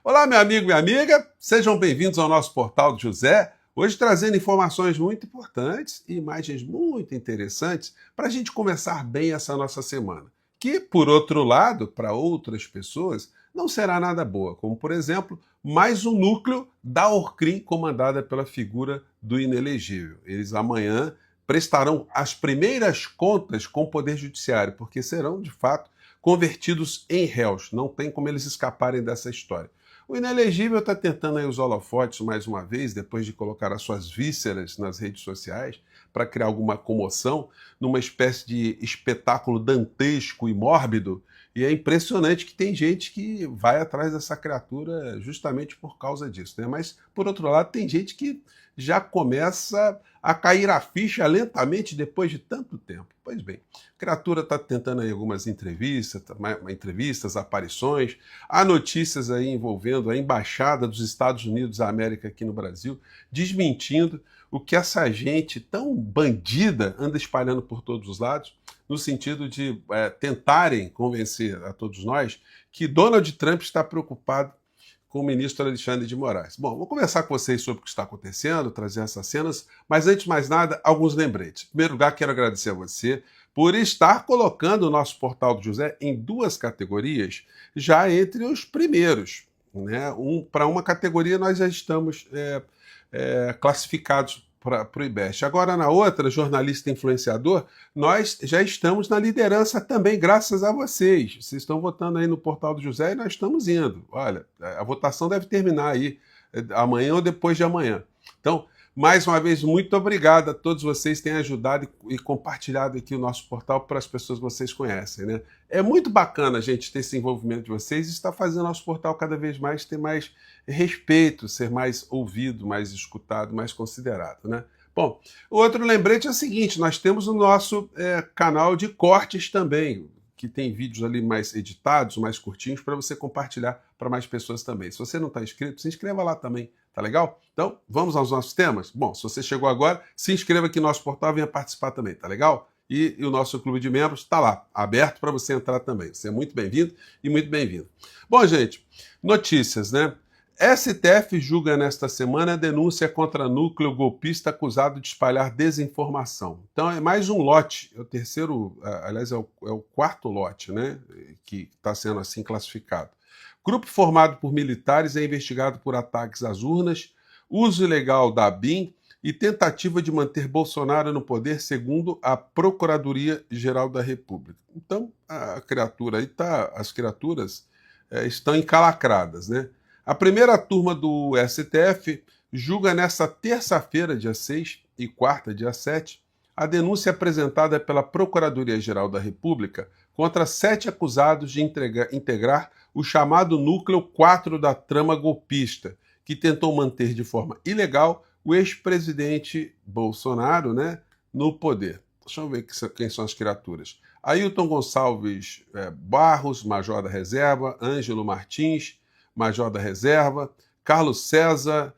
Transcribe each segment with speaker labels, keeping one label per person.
Speaker 1: Olá, meu amigo e minha amiga, sejam bem-vindos ao nosso Portal do José. Hoje trazendo informações muito importantes e imagens muito interessantes para a gente começar bem essa nossa semana. Que, por outro lado, para outras pessoas, não será nada boa, como, por exemplo, mais um núcleo da Orcrim comandada pela figura do inelegível. Eles amanhã prestarão as primeiras contas com o Poder Judiciário, porque serão, de fato, convertidos em réus. Não tem como eles escaparem dessa história. O inelegível está tentando aí os holofotes mais uma vez, depois de colocar as suas vísceras nas redes sociais, para criar alguma comoção, numa espécie de espetáculo dantesco e mórbido. E é impressionante que tem gente que vai atrás dessa criatura justamente por causa disso, né? Mas, por outro lado, tem gente que já começa a cair a ficha lentamente depois de tanto tempo. Pois bem, a criatura está tentando aí algumas entrevistas, aparições. Há notícias aí envolvendo a Embaixada dos Estados Unidos da América aqui no Brasil, desmentindo o que essa gente tão bandida anda espalhando por todos os lados, no sentido de tentarem convencer a todos nós que Donald Trump está preocupado com o ministro Alexandre de Moraes. Bom, vou conversar com vocês sobre o que está acontecendo, trazer essas cenas, mas antes de mais nada, alguns lembretes. Em primeiro lugar, quero agradecer a você por estar colocando o nosso Portal do José em duas categorias, já entre os primeiros. Né? Para uma categoria nós já estamos classificados para o IBEST. Agora, na outra, jornalista influenciador, nós já estamos na liderança também, graças a vocês. Vocês estão votando aí no Portal do José e nós estamos indo. Olha, a votação deve terminar aí amanhã ou depois de amanhã. Então, mais uma vez, muito obrigado a todos vocês que têm ajudado e compartilhado aqui o nosso portal para as pessoas que vocês conhecem, né? É muito bacana a gente ter esse envolvimento de vocês e está fazendo nosso portal cada vez mais ter mais respeito, ser mais ouvido, mais escutado, mais considerado, né? Bom, o outro lembrete é o seguinte, nós temos o nosso canal de cortes também, que tem vídeos ali mais editados, mais curtinhos, para você compartilhar para mais pessoas também. Se você não está inscrito, se inscreva lá também, tá legal? Então, vamos aos nossos temas? Bom, se você chegou agora, se inscreva aqui no nosso portal e venha participar também, tá legal? E o nosso clube de membros está lá, aberto para você entrar também. Você é muito bem-vindo e muito bem-vindo. Bom, gente, notícias, né? STF julga nesta semana a denúncia contra núcleo golpista acusado de espalhar desinformação. Então é mais um lote, é o terceiro, aliás, é o quarto lote, né, que está sendo assim classificado. Grupo formado por militares é investigado por ataques às urnas, uso ilegal da ABIN e tentativa de manter Bolsonaro no poder, segundo a Procuradoria-Geral da República. Então, a criatura aí as criaturas estão encalacradas, né? A primeira turma do STF julga nesta terça-feira, dia 6, e quarta, dia 7, a denúncia apresentada pela Procuradoria-Geral da República contra 7 acusados de integrar o chamado Núcleo 4 da trama golpista, que tentou manter de forma ilegal o ex-presidente Bolsonaro, né, no poder. Deixa eu ver quem são as criaturas. Ailton Gonçalves Barros, major da reserva, Ângelo Martins, major da reserva, Carlos César,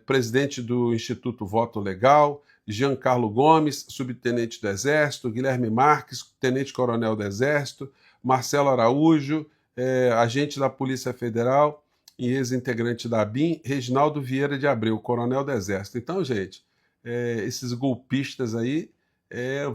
Speaker 1: presidente do Instituto Voto Legal, Giancarlo Gomes, subtenente do Exército, Guilherme Marques, tenente-coronel do Exército, Marcelo Araújo, agente da Polícia Federal e ex-integrante da ABIN, Reginaldo Vieira de Abreu, coronel do Exército. Então, gente, esses golpistas aí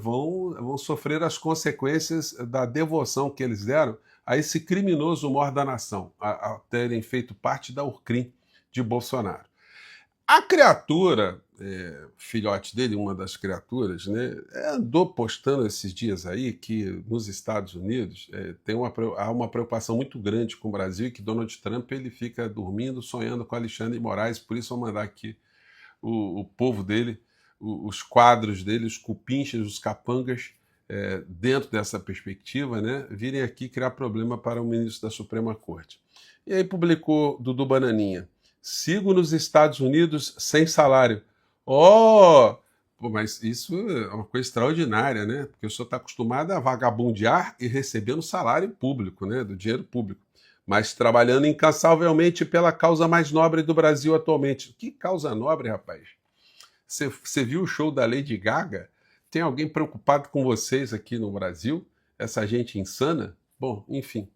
Speaker 1: vão sofrer as consequências da devoção que eles deram a esse criminoso mor da nação, a terem feito parte da Orcrim de Bolsonaro. A criatura, filhote dele, uma das criaturas, né, andou postando esses dias aí que nos Estados Unidos há uma preocupação muito grande com o Brasil e que Donald Trump ele fica dormindo, sonhando com Alexandre de Moraes, por isso vou mandar aqui o povo dele, os quadros dele, os cupinchas, os capangas, dentro dessa perspectiva, né, virem aqui criar problema para o ministro da Suprema Corte. E aí publicou Dudu Bananinha: sigo nos Estados Unidos sem salário. Oh! Pô, mas isso é uma coisa extraordinária, né? Porque o senhor está acostumado a vagabundear e recebendo salário público, né, do dinheiro público, mas trabalhando incansavelmente pela causa mais nobre do Brasil atualmente. Que causa nobre, rapaz? Você viu o show da Lady Gaga? Tem alguém preocupado com vocês aqui no Brasil? Essa gente insana? Bom, enfim.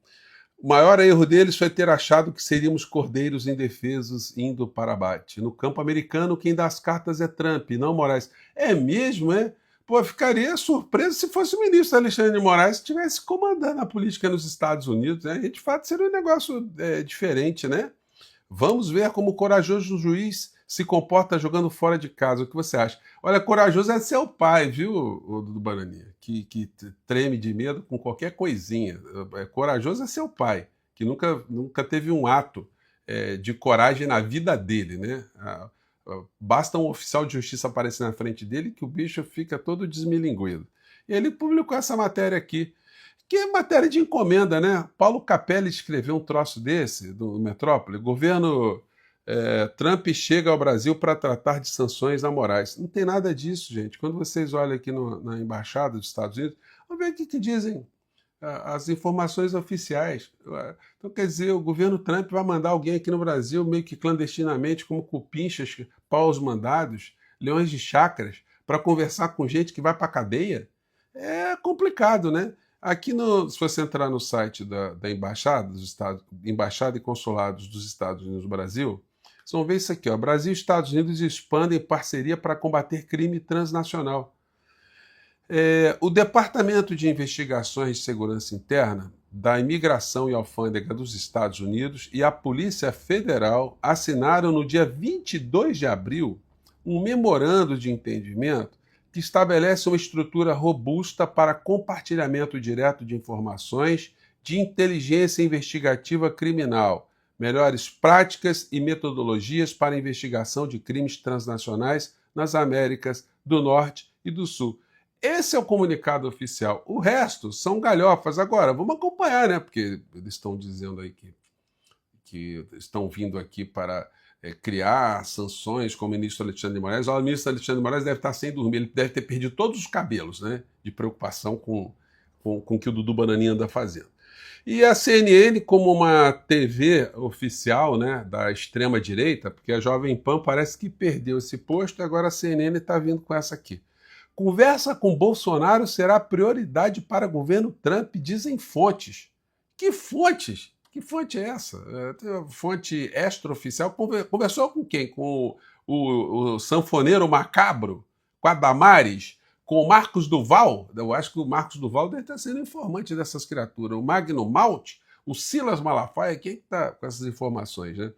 Speaker 1: O maior erro deles foi ter achado que seríamos cordeiros indefesos indo para abate. No campo americano, quem dá as cartas é Trump, não Moraes. É mesmo, é? Pô, ficaria surpreso se fosse o ministro Alexandre de Moraes que estivesse comandando a política nos Estados Unidos, né? E de fato seria um negócio diferente, né? Vamos ver como o corajoso juiz se comporta jogando fora de casa. O que você acha? Olha, corajoso é seu pai, viu, o do Bananinha? Que treme de medo com qualquer coisinha. Corajoso é seu pai, que nunca teve um ato de coragem na vida dele, né? Basta um oficial de justiça aparecer na frente dele que o bicho fica todo desmilinguido. E ele publicou essa matéria aqui, que é matéria de encomenda, né? Paulo Capelli escreveu um troço desse, do Metrópole. Governo Trump chega ao Brasil para tratar de sanções amorais. Não tem nada disso, gente. Quando vocês olham aqui na Embaixada dos Estados Unidos, vamos ver o que dizem as informações oficiais. Então, quer dizer, o governo Trump vai mandar alguém aqui no Brasil, meio que clandestinamente, como cupinchas, paus mandados, leões de chácaras, para conversar com gente que vai para a cadeia? É complicado, né? Aqui, se você entrar no site da Embaixada dos Estados, Embaixada e Consulados dos Estados Unidos no Brasil, vocês vão ver isso aqui, ó. Brasil e Estados Unidos expandem parceria para combater crime transnacional. O Departamento de Investigações de Segurança Interna da Imigração e Alfândega dos Estados Unidos e a Polícia Federal assinaram no dia 22 de abril um memorando de entendimento que estabelece uma estrutura robusta para compartilhamento direto de informações de inteligência investigativa criminal, melhores práticas e metodologias para a investigação de crimes transnacionais nas Américas do Norte e do Sul. Esse é o comunicado oficial. O resto são galhofas. Agora, vamos acompanhar, né? Porque eles estão dizendo aí que estão vindo aqui para criar sanções com o ministro Alexandre de Moraes. O ministro Alexandre de Moraes deve estar sem dormir, ele deve ter perdido todos os cabelos, né? De preocupação com o que o Dudu Bananinha anda fazendo. E a CNN, como uma TV oficial, né, da extrema-direita, porque a Jovem Pan parece que perdeu esse posto e agora a CNN está vindo com essa aqui. Conversa com Bolsonaro será prioridade para governo Trump, dizem fontes. Que fontes? Que fonte é essa? Fonte extraoficial. Conversou com quem? Com o sanfoneiro macabro? Com a Damares? Com o Marcos Duval? Eu acho que o Marcos Duval deve estar sendo informante dessas criaturas. O Magno Malte? O Silas Malafaia? Quem está com essas informações, né?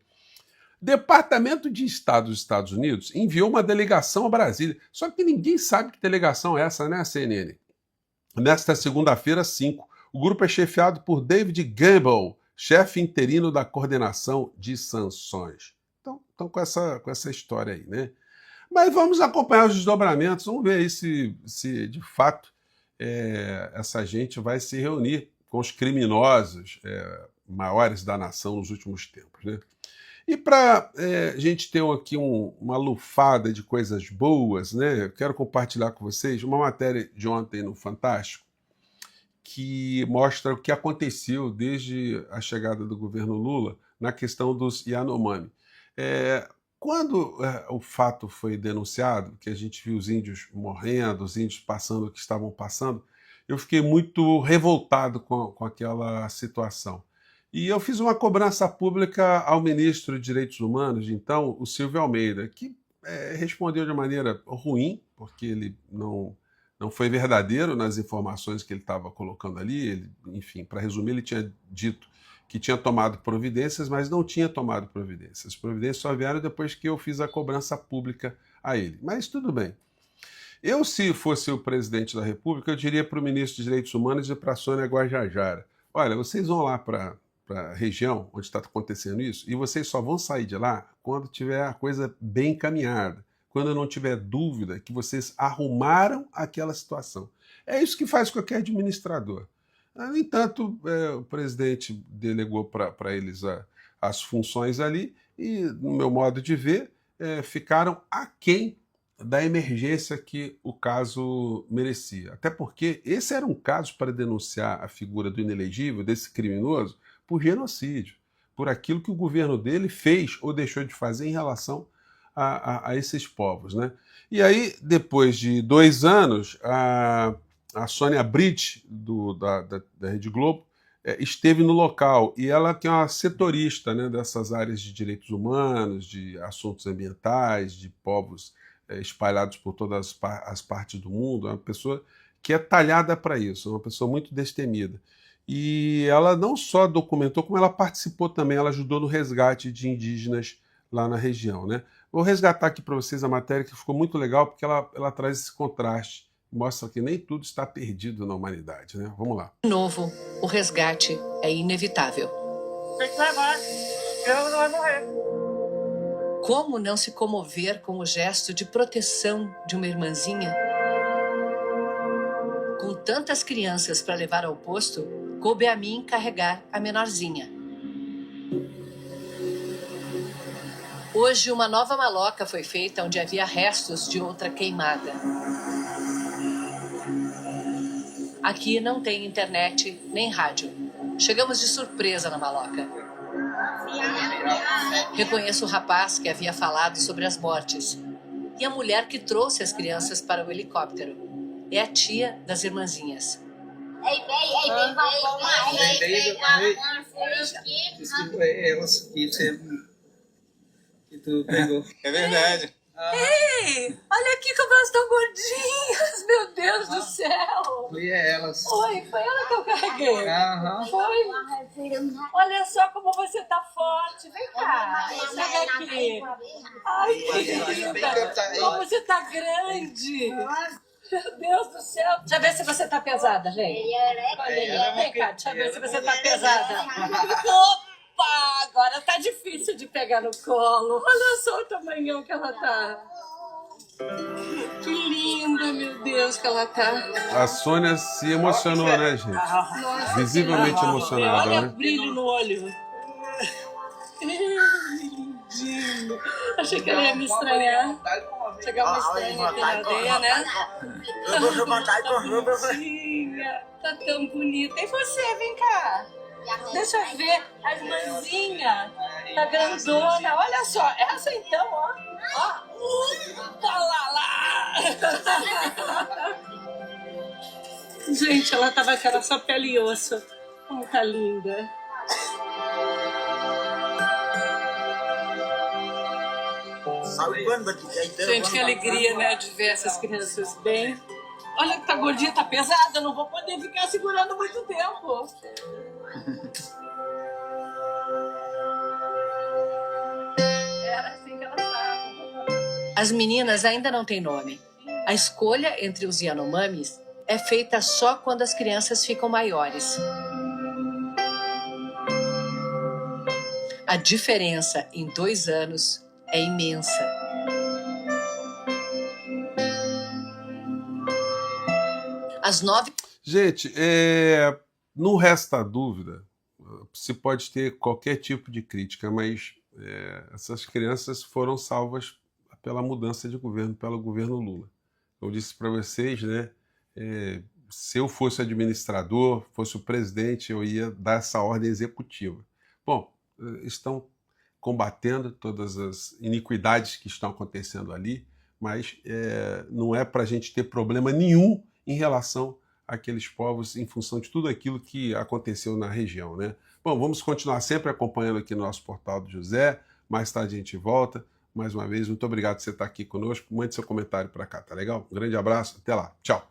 Speaker 1: Departamento de Estado dos Estados Unidos enviou uma delegação a Brasília. Só que ninguém sabe que delegação é essa, né, CNN? Nesta segunda-feira, 5, o grupo é chefiado por David Gamble, chefe interino da coordenação de sanções. Então com essa história aí, né? Mas vamos acompanhar os desdobramentos, vamos ver aí se de fato essa gente vai se reunir com os criminosos maiores da nação nos últimos tempos, né? E para a gente ter aqui uma lufada de coisas boas, né? Eu quero compartilhar com vocês uma matéria de ontem no Fantástico que mostra o que aconteceu desde a chegada do governo Lula na questão dos Yanomami. Quando o fato foi denunciado, que a gente viu os índios morrendo, os índios passando o que estavam passando, eu fiquei muito revoltado com aquela situação. E eu fiz uma cobrança pública ao ministro de Direitos Humanos, de então, o Silvio Almeida, que respondeu de maneira ruim, porque ele não foi verdadeiro nas informações que ele estava colocando ali. Ele, enfim, para resumir, ele tinha dito que tinha tomado providências, mas não tinha tomado providências. As providências só vieram depois que eu fiz a cobrança pública a ele. Mas tudo bem. Eu, se fosse o presidente da República, eu diria para o ministro de Direitos Humanos e para a Sônia Guajajara: olha, vocês vão lá para a região onde está acontecendo isso, e vocês só vão sair de lá quando tiver a coisa bem encaminhada, quando não tiver dúvida que vocês arrumaram aquela situação. É isso que faz qualquer administrador. No entanto, o presidente delegou para eles as funções ali e, no meu modo de ver, ficaram aquém da emergência que o caso merecia. Até porque esse era um caso para denunciar a figura do inelegível, desse criminoso, por genocídio, por aquilo que o governo dele fez ou deixou de fazer em relação a esses povos, né? E aí, depois de 2 anos, a Sônia Brit, da Rede Globo, esteve no local, e ela que é uma setorista, né, dessas áreas de direitos humanos, de assuntos ambientais, de povos espalhados por todas as partes do mundo, é uma pessoa que é talhada para isso, é uma pessoa muito destemida. E ela não só documentou, como ela participou também, ela ajudou no resgate de indígenas lá na região, né? Vou resgatar aqui para vocês a matéria que ficou muito legal, porque ela traz esse contraste, mostra que nem tudo está perdido na humanidade, né? Vamos lá.
Speaker 2: De novo, o resgate é inevitável.
Speaker 3: Tem que levar, ela não vai morrer.
Speaker 2: Como não se comover com o gesto de proteção de uma irmãzinha? Com tantas crianças para levar ao posto, coube a mim carregar a menorzinha. Hoje, uma nova maloca foi feita onde havia restos de outra queimada. Aqui não tem internet nem rádio. Chegamos de surpresa na maloca. Reconheço o rapaz que havia falado sobre as mortes e a mulher que trouxe as crianças para o helicóptero. É a tia das irmãzinhas.
Speaker 4: Desculpa, elas que tu pegou. É verdade.
Speaker 2: Ei, olha aqui como elas estão gordinhas, meu Deus do céu.
Speaker 4: Foi elas.
Speaker 2: Oi, foi ela que eu carreguei.
Speaker 4: Aham.
Speaker 2: Foi. Olha só como você tá forte. Vem cá, chega aqui. Ai, que linda. Como você tá grande. Meu Deus do céu. Deixa eu ver se você tá pesada, vem. Olha, vem cá, deixa eu ver se você tá pesada. Opa, agora tá difícil de pegar no colo. Olha só o tamanhão que ela tá. Que linda, meu Deus, que ela tá.
Speaker 1: A Sônia se emocionou, né, gente?
Speaker 2: Nossa,
Speaker 1: Visivelmente
Speaker 2: que
Speaker 1: emocionada,
Speaker 2: olha
Speaker 1: né?
Speaker 2: o brilho no olho. Lindinho. Achei que ela ia me estranhar. Chegar uma estranha aqui na aldeia, né? Lindinha. Tá tão bonita. E você, vem cá. Deixa eu ver, a irmãzinha tá grandona, olha só, essa então, ó, tá lá. Gente, ela tava com só pele e osso, como tá linda. Gente, que alegria, né, de ver essas crianças bem. Olha que tá gordinha, tá pesada, eu não vou poder ficar segurando muito tempo. Era assim que elas estavam. As meninas ainda não têm nome. A escolha entre os Yanomamis é feita só quando as crianças ficam maiores. A diferença em 2 anos é imensa. Às 9...
Speaker 1: Gente, não resta dúvida, se pode ter qualquer tipo de crítica, mas essas crianças foram salvas pela mudança de governo, pelo governo Lula. Eu disse para vocês, né, se eu fosse administrador, fosse o presidente, eu ia dar essa ordem executiva. Bom, estão combatendo todas as iniquidades que estão acontecendo ali, mas não é para a gente ter problema nenhum em relação àqueles povos em função de tudo aquilo que aconteceu na região, né? Bom, vamos continuar sempre acompanhando aqui no nosso Portal do José, mais tarde a gente volta. Mais uma vez, muito obrigado por você estar aqui conosco, mande seu comentário para cá, tá legal? Um grande abraço, até lá, tchau!